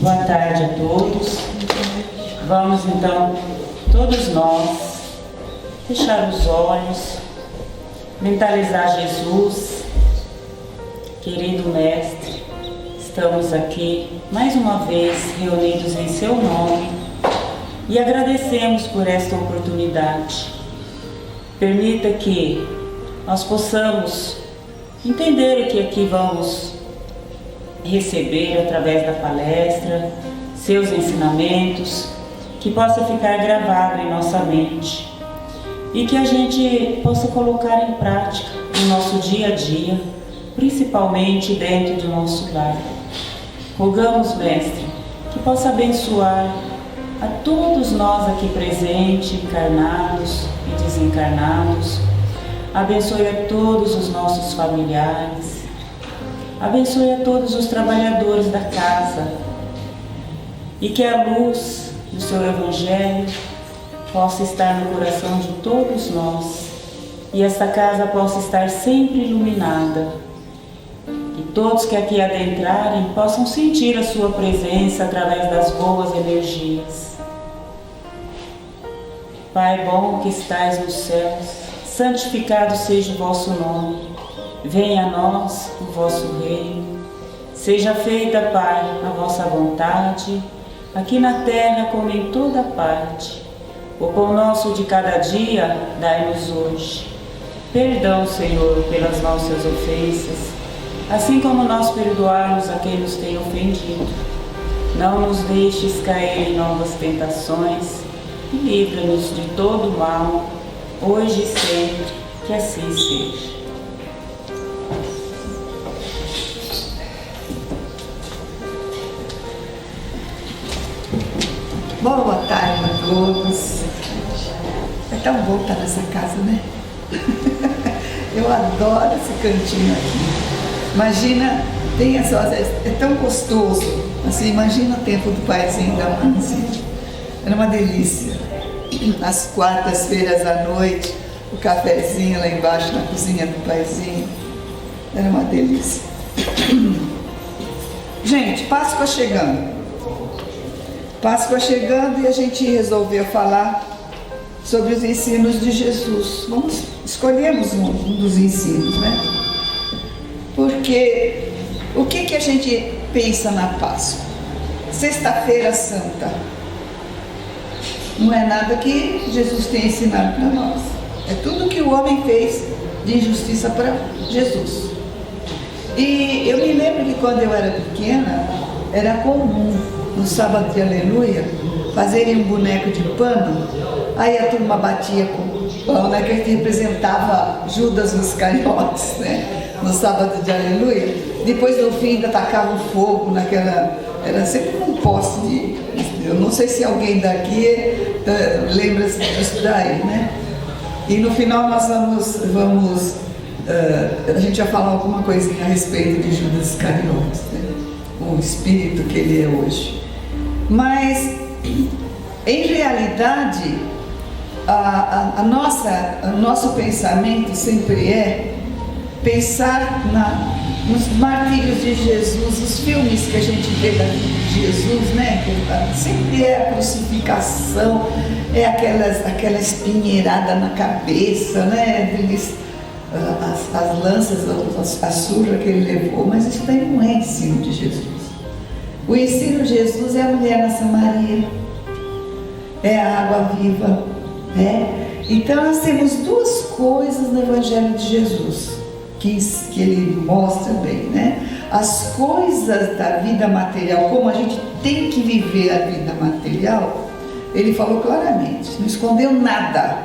Boa tarde a todos. Vamos então, todos nós, fechar os olhos, mentalizar Jesus, querido Mestre. Estamos aqui mais uma vez reunidos em seu nome e agradecemos por esta oportunidade. Permita que nós possamos entender o que aqui vamos receber através da palestra, seus ensinamentos, que possa ficar gravado em nossa mente e que a gente possa colocar em prática no nosso dia a dia, principalmente dentro do nosso lar. Rogamos, Mestre, que possa abençoar a todos nós aqui presentes, encarnados e desencarnados. Abençoe a todos os nossos familiares. Abençoe a todos os trabalhadores da casa e que a luz do seu Evangelho possa estar no coração de todos nós e esta casa possa estar sempre iluminada e todos que aqui adentrarem possam sentir a sua presença através das boas energias. Pai bom que estais nos céus, santificado seja o vosso nome. Venha a nós o vosso reino, seja feita, Pai, a vossa vontade, aqui na terra como em toda parte. O pão nosso de cada dia dai-nos hoje. Perdão, Senhor, pelas nossas ofensas, assim como nós perdoarmos a quem nos tem ofendido. Não nos deixes cair em novas tentações e livra-nos de todo o mal, hoje e sempre, que assim seja. Boa tarde a todos. É tão bom estar nessa casa, né? Eu adoro esse cantinho aqui. Imagina, tem essa, é tão gostoso. Assim, imagina o tempo do paizinho da Manzi. Era uma delícia. Às quartas-feiras à noite, o cafezinho lá embaixo na cozinha do paizinho. Era uma delícia. Gente, Páscoa chegando. Páscoa chegando e a gente resolveu falar sobre os ensinos de Jesus. Escolhemos um dos ensinos, né? Porque o que a gente pensa na Páscoa? Sexta-feira Santa. Não é nada que Jesus tenha ensinado para nós. É tudo que o homem fez de injustiça para Jesus. E eu me lembro que quando eu era pequena, era comum no sábado de aleluia, fazerem um boneco de pano, aí a turma batia com o pão, né, que representava Judas Iscariotes, né, no sábado de aleluia. Depois no fim ainda tacavam fogo naquela, era sempre um poste de, eu não sei se alguém daqui lembra disso daí, né. E no final nós vamos a gente vai falar alguma coisinha a respeito de Judas Iscariotes, né, o espírito que ele é hoje. Mas, em realidade, o nosso pensamento sempre é pensar nos martírios de Jesus, os filmes que a gente vê de Jesus, né? Sempre é a crucificação, é aquela espinheirada na cabeça, né? As lanças, a surra que ele levou, mas isso daí não é ensino de Jesus. O ensino de Jesus é a mulher na Samaria, é a água viva, né? Então nós temos duas coisas no Evangelho de Jesus que ele mostra bem, né? As coisas da vida material, como a gente tem que viver a vida material, ele falou claramente, não escondeu nada,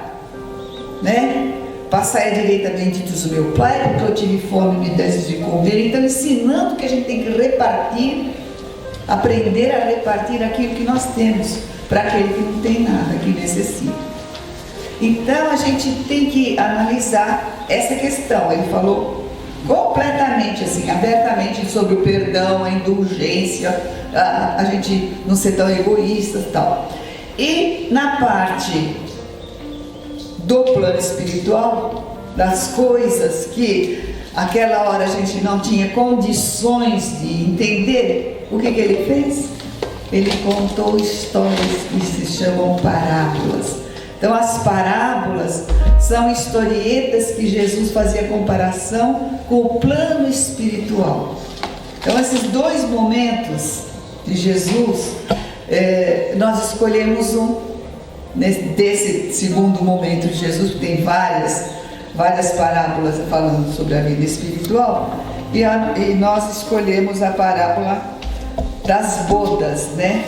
né? Passai à direita benditos do meu Pai, porque eu tive fome e me destes de comer. Então ensinando que a gente tem que repartir, aprender a repartir aquilo que nós temos para aquele que não tem nada, que necessita. Então a gente tem que analisar essa questão. Ele falou completamente assim, abertamente sobre o perdão, a indulgência, a gente não ser tão egoísta e tal. E na parte do plano espiritual, das coisas que aquela hora a gente não tinha condições de entender, o que ele fez? ele contou histórias que se chamam parábolas. Então, as parábolas são historietas que Jesus fazia comparação com o plano espiritual. Então, esses dois momentos de Jesus, nós escolhemos um desse segundo momento de Jesus, que tem várias parábolas falando sobre a vida espiritual, e nós escolhemos a parábola das bodas, né?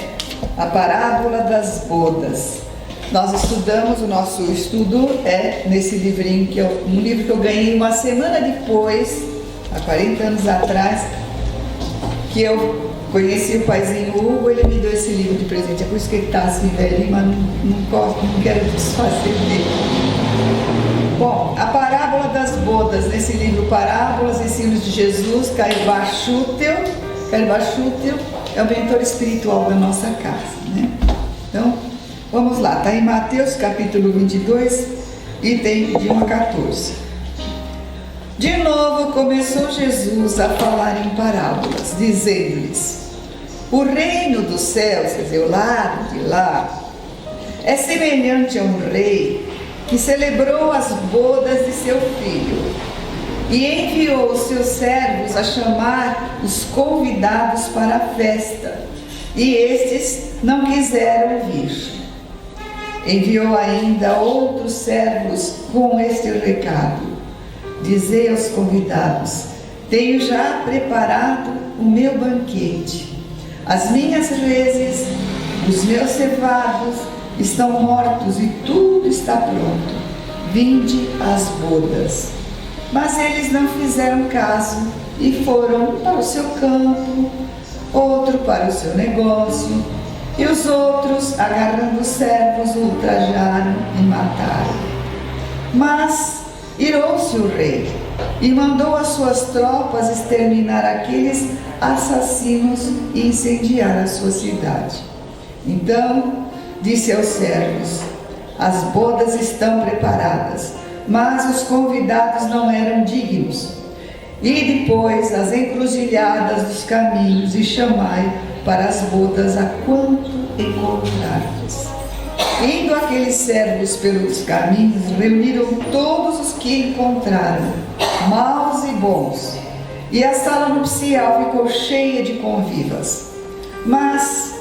A parábola das bodas. Nós estudamos, o nosso estudo é nesse livrinho, um livro que eu ganhei uma semana depois, há 40 anos atrás, que eu conheci o paizinho Hugo, ele me deu esse livro de presente. É por isso que ele está assim velhinho, mas não quero desfazer dele. Bom, a parábola das bodas, nesse livro Parábolas, Ensinos de Jesus, Caibá Schutel é o mentor espiritual da nossa casa, né? Então, vamos lá, está em Mateus capítulo 22, item de 1 a 14. De novo começou Jesus a falar em parábolas, dizendo-lhes: o reino dos céus, quer dizer, o lado de lá, é semelhante a um rei que celebrou as bodas de seu filho e enviou os seus servos a chamar os convidados para a festa, e estes não quiseram vir. Enviou ainda outros servos com este recado: dizei aos convidados: tenho já preparado o meu banquete. As minhas reses, os meus cevados estão mortos e tudo está pronto. Vinde às bodas. Mas eles não fizeram caso e foram para o seu campo, outro para o seu negócio, e os outros, agarrando os servos, o ultrajaram e mataram. Mas irou-se o rei e mandou as suas tropas exterminar aqueles assassinos e incendiar a sua cidade. Então disse aos servos: as bodas estão preparadas, mas os convidados não eram dignos. E depois as encruzilhadas dos caminhos e chamai para as bodas a quanto encontrardes. Indo aqueles servos pelos caminhos, reuniram todos os que encontraram, maus e bons, e a sala nupcial ficou cheia de convivas. Mas,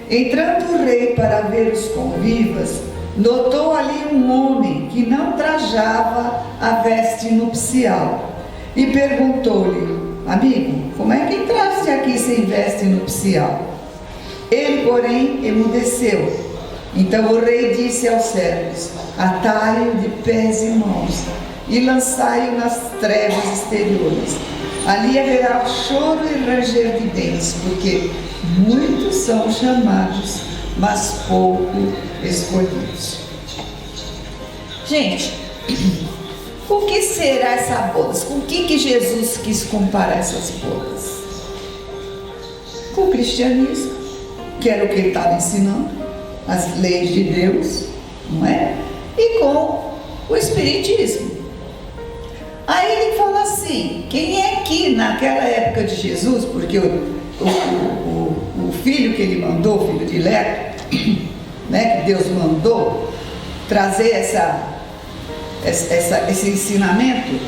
entrando o rei para ver os convivas, notou ali um homem que não trajava a veste nupcial e perguntou-lhe: amigo, como é que entraste aqui sem veste nupcial? Ele, porém, emudeceu. Então o rei disse aos servos: atai-o de pés e mãos e lançai-o nas trevas exteriores. Ali haverá choro e ranger de dentes, porque muitos são chamados, mas pouco escolhidos. Gente, o que será essa bodas? Com o que Jesus quis comparar essas bodas? Com o cristianismo, que era o que ele estava ensinando, as leis de Deus, não é? E com o espiritismo. Aí ele fala assim: quem é que naquela época de Jesus, porque o filho que ele mandou, o filho de Leto, né, que Deus mandou trazer esse ensinamento,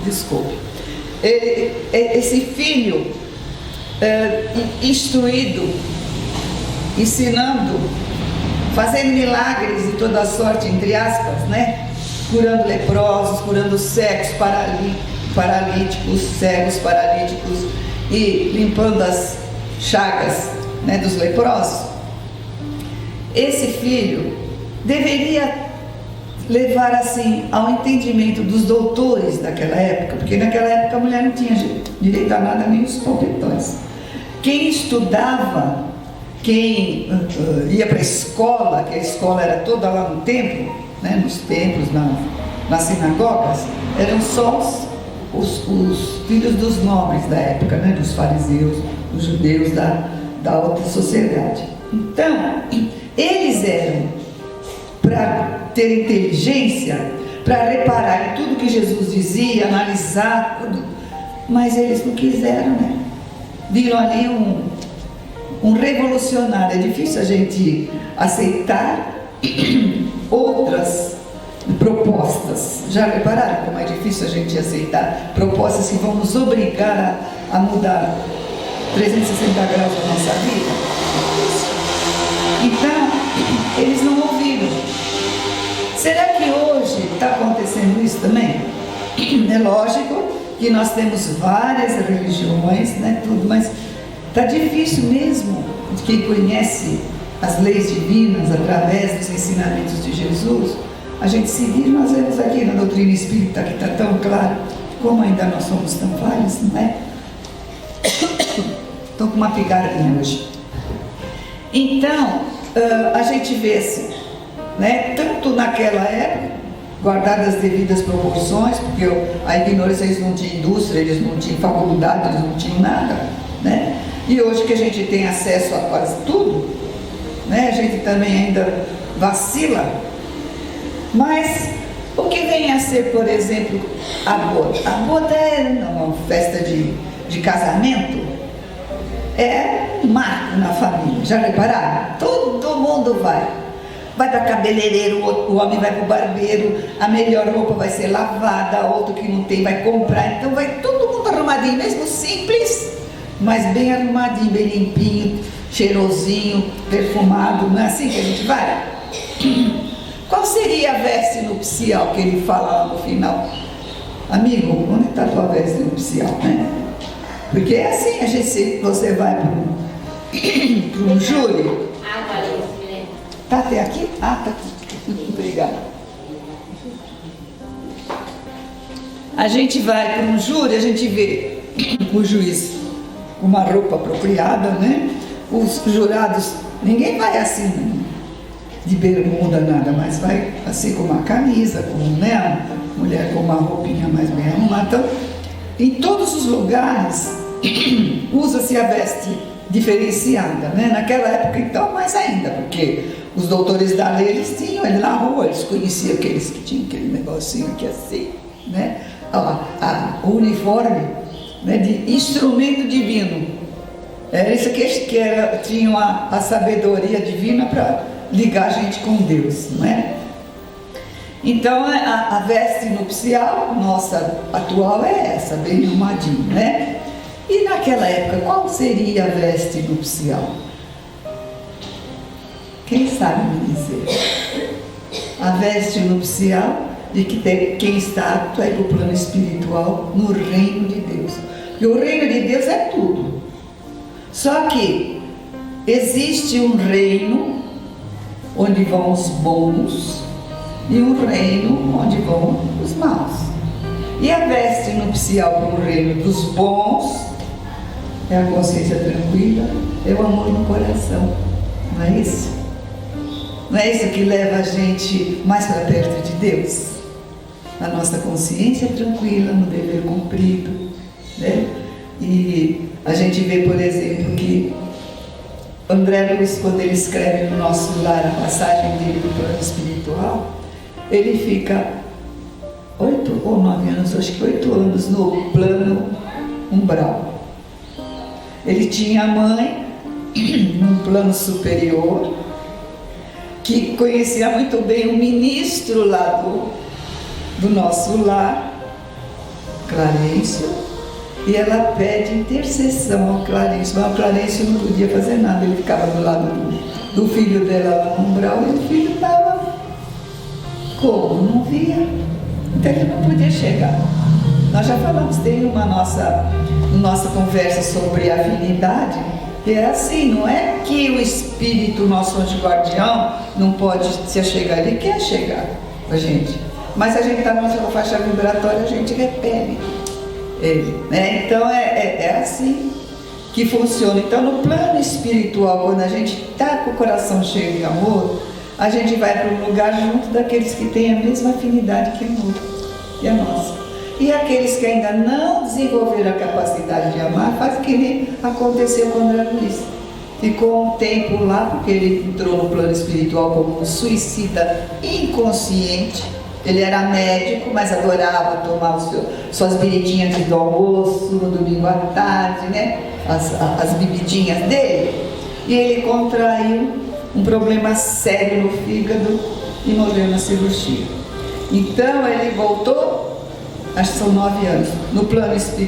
desculpe, esse filho instruído, ensinando, fazendo milagres de toda sorte, entre aspas, né? Curando leprosos, curando cegos, paralíticos, cegos, paralíticos, e limpando as chagas, né, dos leprosos. Esse filho deveria levar assim ao entendimento dos doutores daquela época, porque naquela época a mulher não tinha direito a nada, nem os palpitões. Quem estudava, quem ia para a escola, que a escola era toda lá no templo, né, nos templos, nas sinagogas, eram só os filhos dos nobres da época, né, dos fariseus, os judeus da alta sociedade. Então, eles eram para ter inteligência, para reparar em tudo que Jesus dizia, analisar tudo, mas eles não quiseram, né? Viram ali um revolucionário. É difícil a gente aceitar outras propostas. Já repararam como é difícil a gente aceitar propostas que vão nos obrigar a mudar 360 graus da nossa vida? Então, eles não ouviram. Será que hoje está acontecendo isso também? É lógico que nós temos várias religiões, né, tudo, mas está difícil mesmo de quem conhece as leis divinas através dos ensinamentos de Jesus, a gente seguir. Nós vemos aqui na doutrina espírita que está tão claro como ainda nós somos tão falhos, não é? Estou com uma pigarrinha hoje. Então, a gente vê assim, né, tanto naquela época, guardadas as devidas proporções, porque a ignorância, eles não tinham indústria, eles não tinham faculdade, eles não tinham nada, né? E hoje que a gente tem acesso a quase tudo, né, a gente também ainda vacila. Mas o que vem a ser, por exemplo, a boda? A boda é uma festa de casamento, é um marco na família. Já repararam? Todo mundo vai para cabeleireiro, o homem vai para o barbeiro, a melhor roupa vai ser lavada, outro que não tem vai comprar. Então vai todo mundo arrumadinho, mesmo simples, mas bem arrumadinho, bem limpinho, cheirosinho, perfumado. Não é assim que a gente vai? Qual seria a veste nupcial que ele fala lá no final? Amigo, onde está a tua veste nupcial, né? Porque é assim, a gente, você vai para um júri. Tá até aqui? Ah, tá aqui. Obrigada. A gente vai para um júri, a gente vê o juiz com uma roupa apropriada, né? Os jurados, ninguém vai assim de bermuda, nada, mas vai assim com uma camisa, com, né? Mulher com uma roupinha mais bem arrumada. Então, em todos os lugares usa-se a veste diferenciada, né? Naquela época então mais ainda, porque os doutores da lei, eles tinham, eles na rua, eles conheciam aqueles que tinham aquele negocinho aqui assim, né? O uniforme, né, de instrumento divino. Era isso que tinham a sabedoria divina para ligar a gente com Deus, não é? Então a veste nupcial nossa atual é essa, bem arrumadinha, né? E naquela época, qual seria a veste nupcial? Quem sabe me dizer? A veste nupcial de que quem está apto a ir para o plano espiritual no reino de Deus. Porque o reino de Deus é tudo. Só que existe um reino onde vão os bons e um reino onde vão os maus. E a veste nupcial para o reino dos bons é a consciência tranquila, é o amor no coração. Não é isso? Não é isso que leva a gente mais para perto de Deus? A nossa consciência tranquila, no dever cumprido, né? E a gente vê, por exemplo, que André Luiz, quando ele escreve no Nosso Lar a passagem dele do plano espiritual, ele fica 8 ou 9 anos, acho que 8 anos no plano umbral. Ele tinha a mãe num plano superior, que conhecia muito bem o ministro lá do Nosso Lar, Clarencio, e ela pede intercessão ao Clarencio, mas o Clarencio não podia fazer nada, ele ficava do lado do filho dela lá no umbral, e o filho estava como? Não via, então ele não podia chegar. Nós já falamos, tem uma nossa conversa sobre afinidade, que é assim, não é que o espírito, nosso anjo guardião, não pode se chegar, ele quer chegar a gente, mas a gente está na nossa faixa vibratória, a gente repele ele, né? Então é assim que funciona. Então no plano espiritual, quando a gente está com o coração cheio de amor, a gente vai para um lugar junto daqueles que têm a mesma afinidade que a nossa. E aqueles que ainda não desenvolveram a capacidade de amar, faz que nem aconteceu com André Luiz. Ficou um tempo lá, porque ele entrou no plano espiritual como um suicida inconsciente. Ele era médico, mas adorava tomar suas bebidinhas do almoço, no domingo à tarde, né? As bebidinhas dele. e ele contraiu um problema sério no fígado e morreu na cirurgia. Então ele voltou, acho que são 9 anos,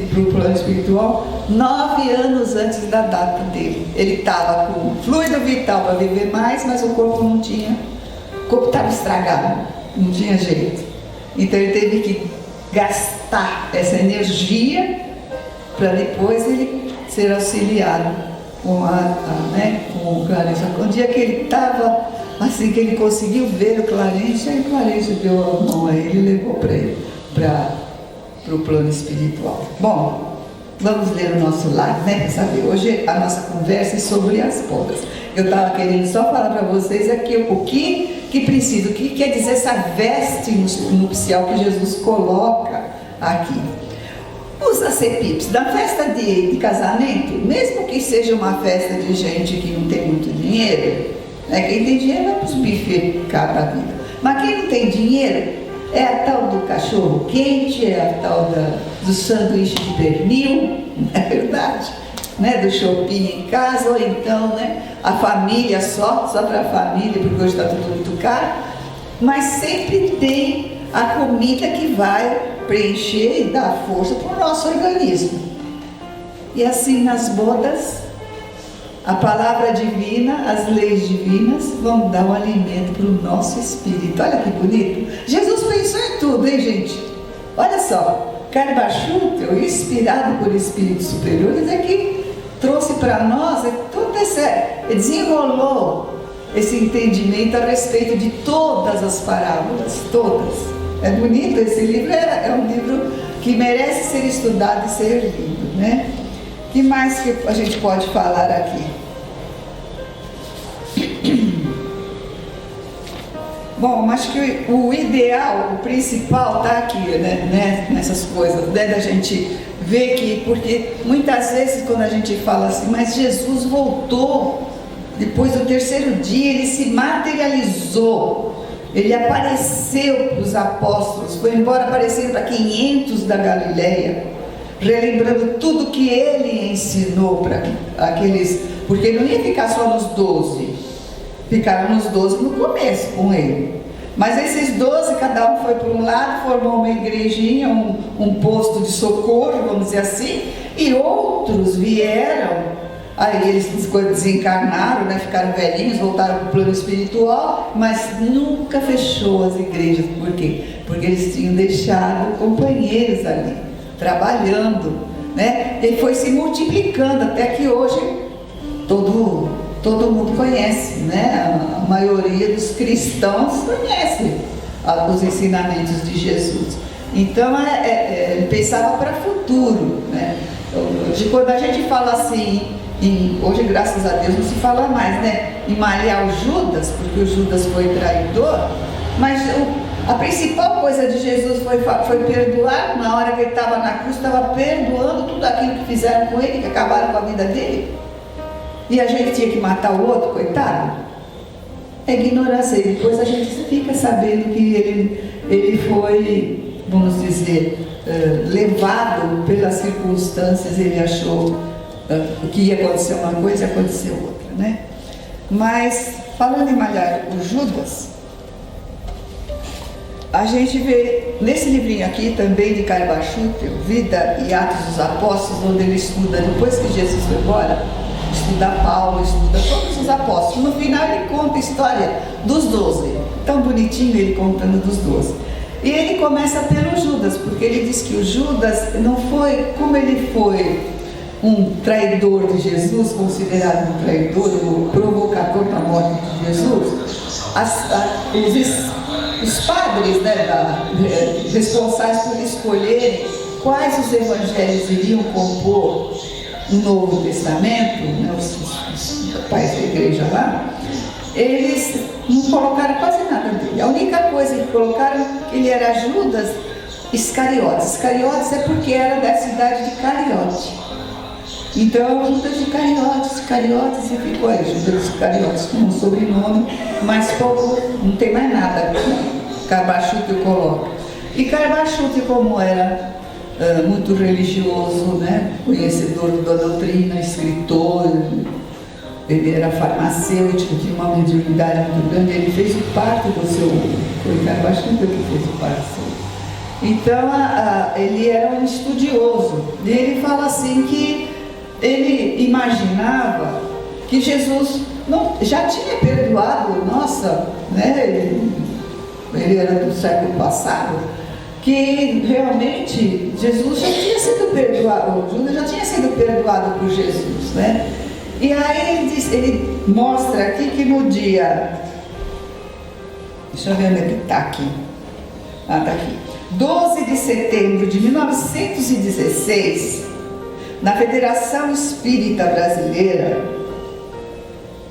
pro plano espiritual, 9 anos antes da data dele. Ele estava com fluido vital para viver mais, mas o corpo não tinha, o corpo estava estragado, não tinha jeito. Então ele teve que gastar essa energia para depois ele ser auxiliado com com o Clarence. Um dia que ele estava assim, que ele conseguiu ver o Clarence, aí o Clarence deu a mão a ele e levou para o plano espiritual. Bom, vamos ler o nosso lar, né? Para saber, hoje a nossa conversa é sobre as bodas. Eu estava querendo só falar para vocês aqui o que precisa, o que quer dizer essa veste nupcial que Jesus coloca aqui. Os acepipes, da festa de casamento, mesmo que seja uma festa de gente que não tem muito dinheiro, né? Quem tem dinheiro vai para os bufês cada vida. Mas quem não tem dinheiro é a tal do cachorro quente, é a tal do sanduíche de pernil, não é verdade? Né? Do shopping em casa, ou então, né? A família só para a família, porque hoje está tudo muito caro. Mas sempre tem a comida que vai preencher e dar força para o nosso organismo. E assim nas bodas, a palavra divina, as leis divinas vão dar um alimento para o nosso espírito. Olha que bonito. Jesus pensou em tudo, hein, gente? Olha só, Karma Shutra, inspirado por espíritos superiores, é que trouxe para nós todo desenrolou esse entendimento a respeito de todas as parábolas, todas. É bonito, esse livro é um livro que merece ser estudado e ser lido, né? O que mais que a gente pode falar aqui? Bom, acho que o ideal, o principal está aqui, né? Nessas coisas, né? Da gente ver que, porque muitas vezes quando a gente fala assim, mas Jesus voltou depois do 3º dia, ele se materializou. Ele apareceu para os apóstolos, foi embora aparecendo para 500 da Galileia, relembrando tudo que ele ensinou para aqueles, porque não ia ficar só nos 12, ficaram nos 12 no começo com ele. Mas esses 12, cada um foi para um lado, formou uma igrejinha, um posto de socorro, vamos dizer assim, e outros vieram. Aí eles desencarnaram, né? Ficaram velhinhos, voltaram para o plano espiritual, mas nunca fechou as igrejas. Por quê? Porque eles tinham deixado companheiros ali, trabalhando, né? E foi se multiplicando até que hoje todo mundo conhece, né? A maioria dos cristãos conhece os ensinamentos de Jesus. Então ele pensava para o futuro, né? De quando a gente fala assim, hoje graças a Deus não se fala mais, né? Em malhar o Judas, porque o Judas foi traidor, mas a principal coisa de Jesus foi perdoar. Na hora que ele estava na cruz, estava perdoando tudo aquilo que fizeram com ele, que acabaram com a vida dele. E a gente tinha que matar o outro, coitado. É ignorância. E depois a gente fica sabendo que ele foi, vamos dizer, levado pelas circunstâncias. Ele achou que ia acontecer uma coisa e aconteceu outra, né? Mas, falando em malhar o Judas, a gente vê nesse livrinho aqui também de Karma Shutra, Vida e Atos dos Apóstolos, onde ele estuda, depois que Jesus foi embora, estuda Paulo, estuda todos os apóstolos. No final ele conta a história dos 12, tão bonitinho ele contando dos 12. E ele começa pelo Judas, porque ele diz que o Judas não foi, como ele foi um traidor de Jesus, considerado um traidor, um provocador da morte de Jesus, os padres, né, responsáveis por escolherem quais os evangelhos iriam compor o Novo Testamento, né, os pais da igreja lá, eles não colocaram quase nada dele. A única coisa que colocaram que ele era Judas Iscariotes. Iscariotes é porque era da cidade de Cariote. Então, Judas Iscariotes, e ficou aí, Judas Iscariotes como sobrenome, mas pouco, não tem mais nada. Karma Shutra coloca. E Karma Shutra, como era muito religioso, né, conhecedor da doutrina, escritor, ele era farmacêutico, tinha uma mediunidade muito grande, ele fez o parto do seu eu acho que ele fez o parto. Então, ele era um estudioso, e ele fala assim que ele imaginava que Jesus já tinha perdoado, né? Ele era do século passado, que realmente Jesus já tinha sido perdoado, Judas já tinha sido perdoado por Jesus, né? E aí ele mostra aqui que no dia, deixa eu ver onde é que está aqui, está aqui, 12 de setembro de 1916, na Federação Espírita Brasileira,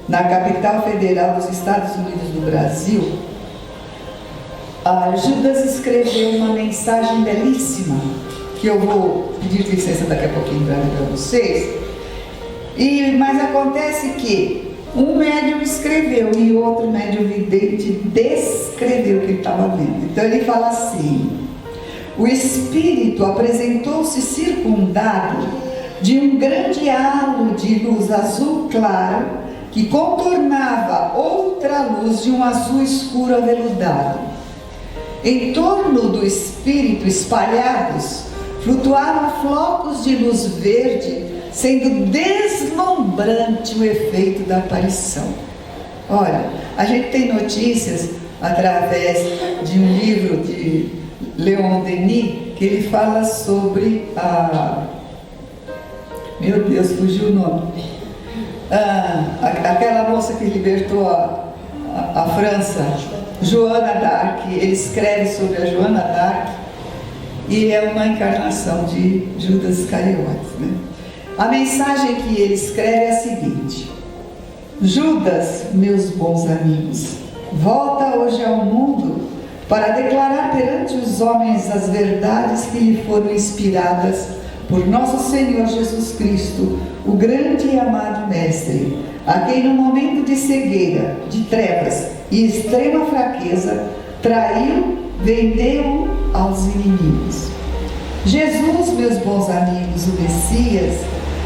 na capital federal dos Estados Unidos do Brasil, Judas escreveu uma mensagem belíssima, que eu vou pedir licença daqui a pouquinho para ler para vocês. Mas acontece que um médium escreveu e outro médium vidente descreveu o que ele estava vendo. Então ele fala assim: o espírito apresentou-se circundado de um grande halo de luz azul claro que contornava outra luz de um azul escuro aveludado. Em torno do espírito espalhados flutuavam flocos de luz verde, sendo deslumbrante o efeito da aparição. Olha, a gente tem notícias através de um livro de Leon Denis, que ele fala sobre meu Deus, fugiu o nome. Aquela moça que libertou a França, Joana d'Arc. Ele escreve sobre a Joana d'Arc e é uma encarnação de Judas Iscariotes, né? A mensagem que ele escreve é a seguinte: Judas, meus bons amigos, volta hoje ao mundo para declarar perante os homens as verdades que lhe foram inspiradas por nosso Senhor Jesus Cristo, o grande e amado Mestre, a quem no momento de cegueira, de trevas e extrema fraqueza, traiu, vendeu aos inimigos. Jesus, meus bons amigos, o Messias,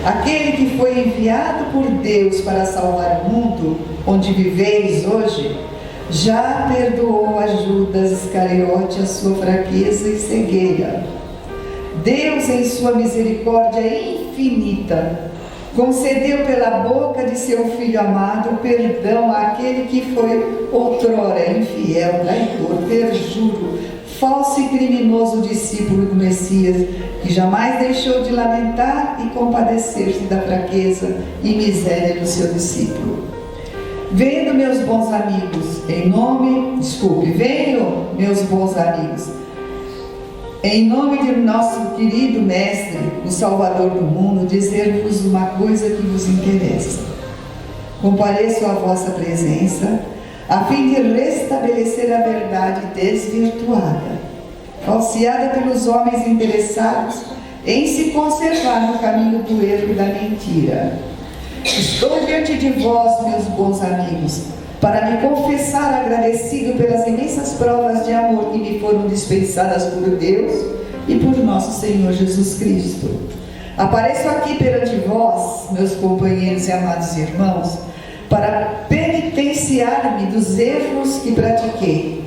aquele que foi enviado por Deus para salvar o mundo onde viveis hoje, já perdoou a Judas Iscariote a sua fraqueza e cegueira. Deus, em sua misericórdia infinita, concedeu pela boca de seu Filho amado perdão àquele que foi outrora infiel, traidor, perjuro, falso e criminoso discípulo do Messias, que jamais deixou de lamentar e compadecer-se da fraqueza e miséria do seu discípulo. Venham, meus bons amigos, em nome de nosso querido Mestre, o Salvador do mundo, dizer-vos uma coisa que vos interessa. Compareço à vossa presença, a fim de restabelecer a verdade desvirtuada, falseada pelos homens interessados em se conservar no caminho do erro e da mentira. Estou diante de vós, meus bons amigos, para me confessar agradecido pelas imensas provas de amor que me foram dispensadas por Deus e por nosso Senhor Jesus Cristo. Apareço aqui perante vós, meus companheiros e amados irmãos, para penitenciar-me dos erros que pratiquei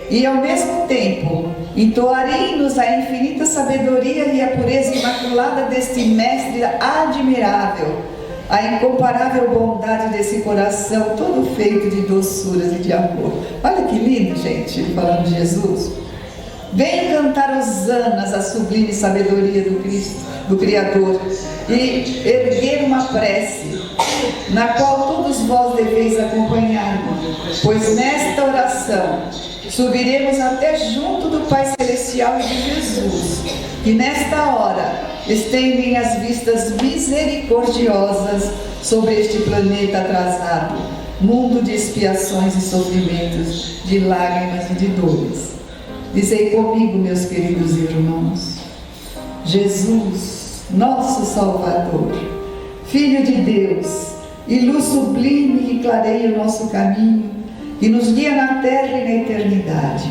e, ao mesmo tempo, entoarei-nos a infinita sabedoria e a pureza imaculada deste Mestre admirável, a incomparável bondade desse coração todo feito de doçuras e de amor. Olha que lindo, gente, ele falando de Jesus. Venho cantar hosanas à sublime sabedoria do Cristo, do Criador, e erguer uma prece, na qual todos vós deveis acompanhar-me, pois nesta oração subiremos até junto do Pai Celestial e de Jesus, que nesta hora estendem as vistas misericordiosas sobre este planeta atrasado, mundo de expiações e sofrimentos, de lágrimas e de dores. Dizei comigo, meus queridos irmãos: Jesus, nosso Salvador, Filho de Deus, e luz sublime que clareia o nosso caminho, que nos guia na terra e na eternidade.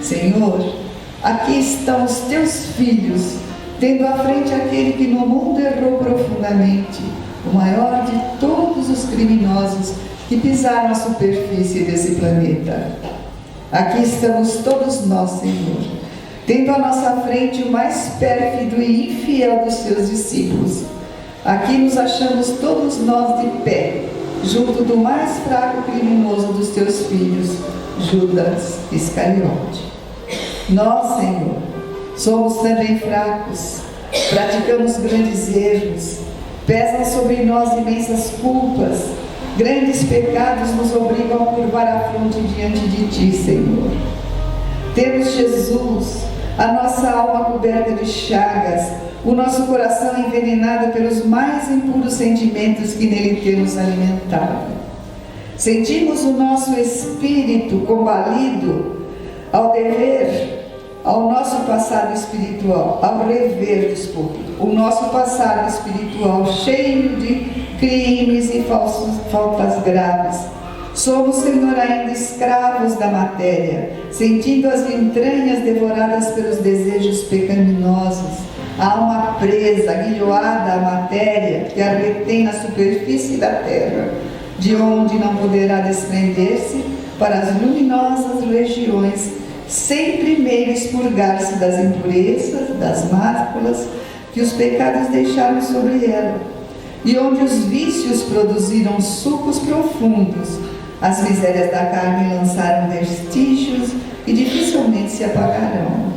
Senhor, aqui estão os teus filhos, tendo à frente aquele que no mundo errou profundamente, o maior de todos os criminosos que pisaram a superfície desse planeta. Aqui estamos todos nós, Senhor, tendo à nossa frente o mais pérfido e infiel dos seus discípulos. Aqui nos achamos todos nós de pé, junto do mais fraco criminoso dos teus filhos, Judas Iscariote. Nós, Senhor, somos também fracos, praticamos grandes erros, pesam sobre nós imensas culpas, grandes pecados nos obrigam a curvar a fronte diante de Ti, Senhor. Temos Jesus, a nossa alma coberta de chagas, o nosso coração envenenado pelos mais impuros sentimentos que nele temos alimentado. Sentimos o nosso espírito combalido ao nosso passado espiritual, ao rever, o nosso passado espiritual cheio de crimes e faltas graves. Somos, Senhor, ainda escravos da matéria, sentindo as entranhas devoradas pelos desejos pecaminosos, a alma presa, aguilhoada à matéria que a retém na superfície da terra, de onde não poderá desprender-se para as luminosas regiões, sem primeiro expurgar-se das impurezas, das máculas que os pecados deixaram sobre ela, e onde os vícios produziram sucos profundos, as misérias da carne lançaram vestígios e dificilmente se apagarão.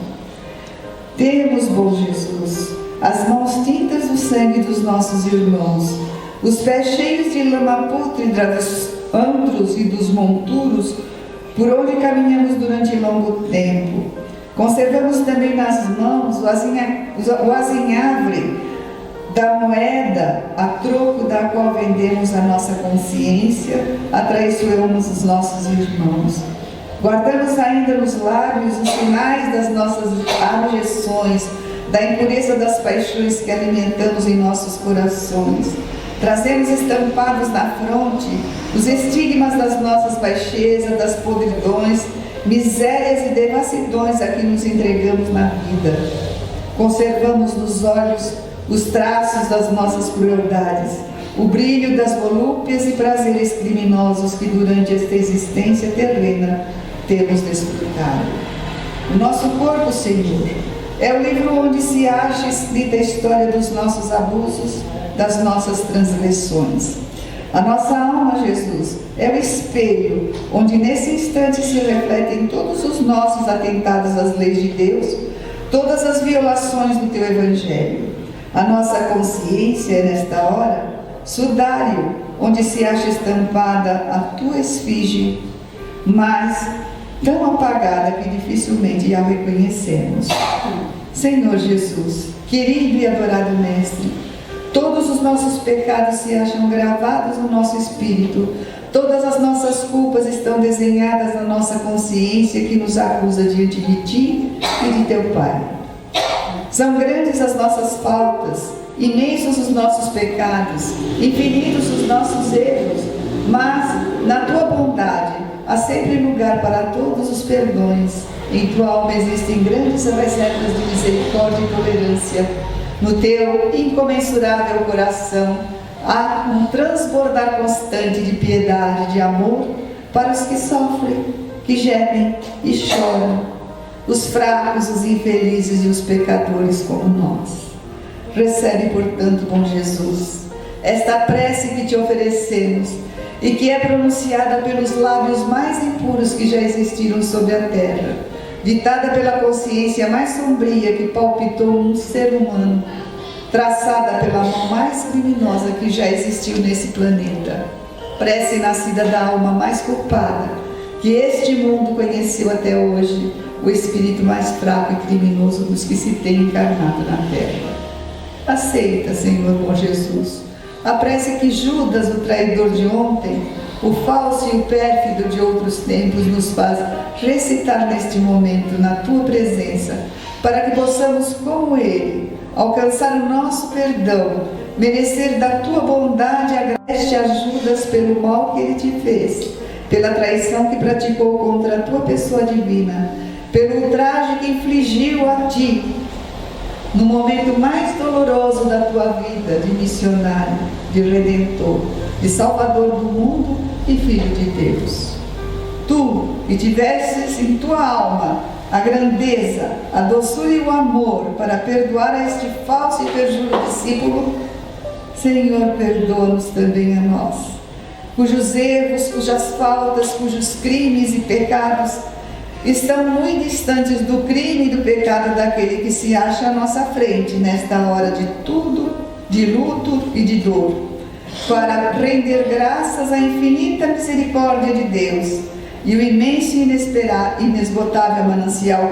Temos, bom Jesus, as mãos tintas do sangue dos nossos irmãos, os pés cheios de lama pútrida dos antros e dos monturos por onde caminhamos durante longo tempo. Conservamos também nas mãos o azinhavre da moeda a troco da qual vendemos a nossa consciência, atraiçoamos os nossos irmãos. Guardamos ainda nos lábios os sinais das nossas abjeções, da impureza das paixões que alimentamos em nossos corações. Trazemos estampados na fronte os estigmas das nossas baixezas, das podridões, misérias e devassidões a que nos entregamos na vida. Conservamos nos olhos os traços das nossas crueldades, o brilho das volúpias e prazeres criminosos que durante esta existência terrena temos desfrutado. O nosso corpo, Senhor, é o livro onde se acha escrita a história dos nossos abusos, das nossas transgressões. A nossa alma, Jesus, é o espelho onde nesse instante se refletem todos os nossos atentados às leis de Deus, todas as violações do Teu Evangelho. A nossa consciência é, nesta hora, sudário, onde se acha estampada a Tua esfinge, mas tão apagada que dificilmente a reconhecemos. Senhor Jesus, querido e adorado Mestre, todos os nossos pecados se acham gravados no nosso espírito, todas as nossas culpas estão desenhadas na nossa consciência que nos acusa diante de Ti e de Teu Pai. São grandes as nossas faltas, imensos os nossos pecados, infinitos os nossos erros, mas na Tua bondade há sempre lugar para todos os perdões. Em Tua alma existem grandes reservas de misericórdia e tolerância. No Teu incomensurável coração há um transbordar constante de piedade, de amor para os que sofrem, que gemem e choram, os fracos, os infelizes e os pecadores como nós. Recebe, portanto, bom Jesus, esta prece que Te oferecemos e que é pronunciada pelos lábios mais impuros que já existiram sobre a terra, ditada pela consciência mais sombria que palpitou um ser humano, traçada pela mão mais criminosa que já existiu nesse planeta, prece nascida da alma mais culpada que este mundo conheceu até hoje, o espírito mais fraco e criminoso dos que se tem encarnado na terra. Aceita, Senhor bom Jesus, a prece que Judas, o traidor de ontem, o falso e o pérfido de outros tempos, nos faz recitar neste momento, na Tua presença, para que possamos, como ele, alcançar o nosso perdão, merecer da Tua bondade agreste a Judas pelo mal que ele te fez, pela traição que praticou contra a Tua pessoa divina, pelo ultraje que infligiu a Ti, no momento mais doloroso da tua vida, de missionário, de redentor, de salvador do mundo e filho de Deus. Tu, que tivesses em tua alma a grandeza, a doçura e o amor para perdoar a este falso e perjuro discípulo, Senhor, perdoa-nos também a nós, cujos erros, cujas faltas, cujos crimes e pecados estão muito distantes do crime e do pecado daquele que se acha à nossa frente nesta hora de tudo, de luto e de dor, para render graças à infinita misericórdia de Deus e o imenso e inesgotável manancial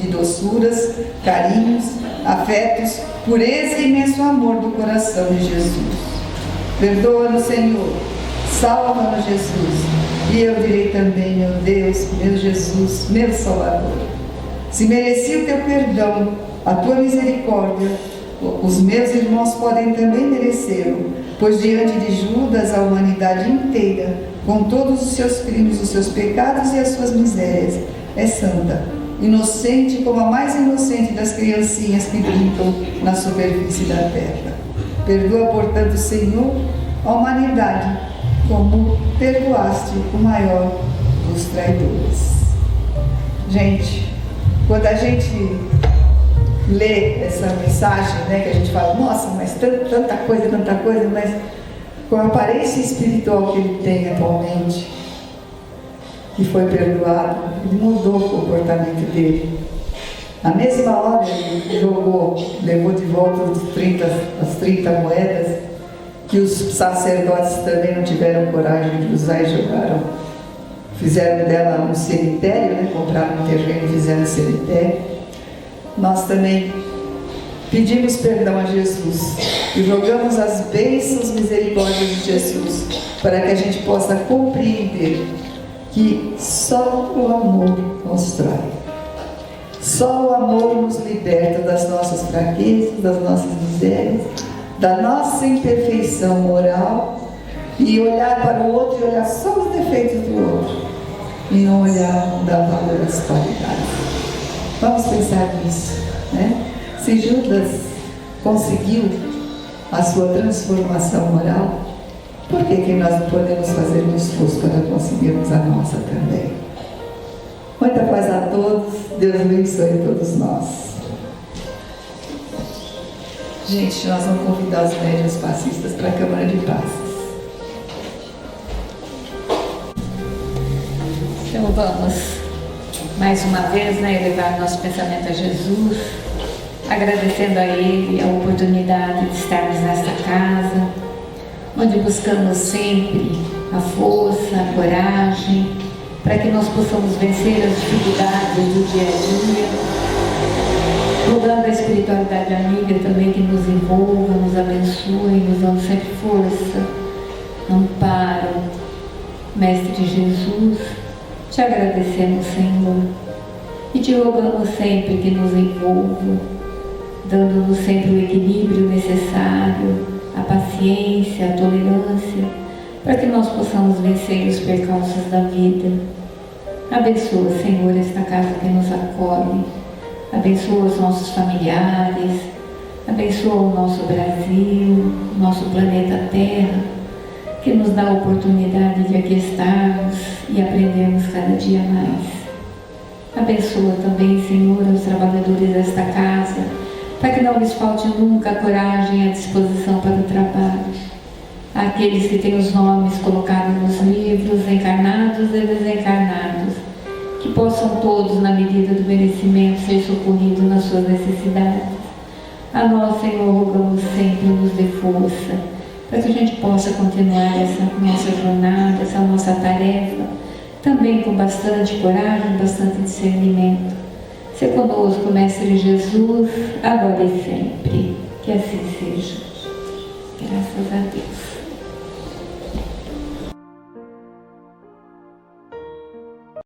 de doçuras, carinhos, afetos, pureza e imenso amor do coração de Jesus. Perdoa-nos, Senhor, salva-nos, Jesus, e eu direi também, meu Deus, meu Jesus, meu Salvador. Se mereci o teu perdão, a tua misericórdia, os meus irmãos podem também merecê-lo, pois diante de Judas a humanidade inteira, com todos os seus crimes, os seus pecados e as suas misérias, é santa, inocente como a mais inocente das criancinhas que brincam na superfície da terra. Perdoa, portanto, Senhor, a humanidade, como perdoaste o maior dos traidores. Gente, quando a gente lê essa mensagem, que a gente fala, nossa, mas tanta coisa, mas com a aparência espiritual que ele tem atualmente, que foi perdoado, ele mudou o comportamento dele. Na mesma hora ele levou de volta as 30 moedas, que os sacerdotes também não tiveram coragem de usar e jogaram. Fizeram dela um cemitério, compraram um terreno e fizeram um cemitério. Nós também pedimos perdão a Jesus e rogamos as bênçãos e misericórdias de Jesus para que a gente possa compreender que só o amor nos trai. Só o amor nos liberta das nossas fraquezas, das nossas misérias, da nossa imperfeição moral, e olhar para o outro e olhar só os defeitos do outro e não olhar, dar valor às qualidades. Vamos pensar nisso, Se Judas conseguiu a sua transformação moral, por que nós não podemos fazer um esforço para conseguirmos a nossa também? Muita paz a todos, Deus abençoe todos nós. Gente, nós vamos convidar os médiuns passistas para a Câmara de Passes. Então vamos, mais uma vez, elevar nosso pensamento a Jesus, agradecendo a Ele a oportunidade de estarmos nesta casa, onde buscamos sempre a força, a coragem, para que nós possamos vencer as dificuldades do dia a dia, rogando a espiritualidade amiga também que nos envolva, nos abençoe, nos dando sempre força, amparo. Mestre Jesus, te agradecemos, Senhor, e te rogamos sempre que nos envolva, dando-nos sempre o equilíbrio necessário, a paciência, a tolerância, para que nós possamos vencer os percalços da vida. Abençoa, Senhor, esta casa que nos acolhe, abençoa os nossos familiares, abençoa o nosso Brasil, nosso planeta Terra, que nos dá a oportunidade de aqui estarmos e aprendermos cada dia mais. Abençoa também, Senhor, os trabalhadores desta casa, para que não lhes falte nunca a coragem e a disposição para o trabalho. Aqueles que têm os nomes colocados nos livros, encarnados e desencarnados, que possam todos, na medida do merecimento, ser socorridos nas suas necessidades. A nós, Senhor, rogamos sempre nos dê força, para que a gente possa continuar essa nossa jornada, essa nossa tarefa, também com bastante coragem, bastante discernimento. Se conosco, Mestre Jesus, agora e sempre. Que assim seja. Graças a Deus.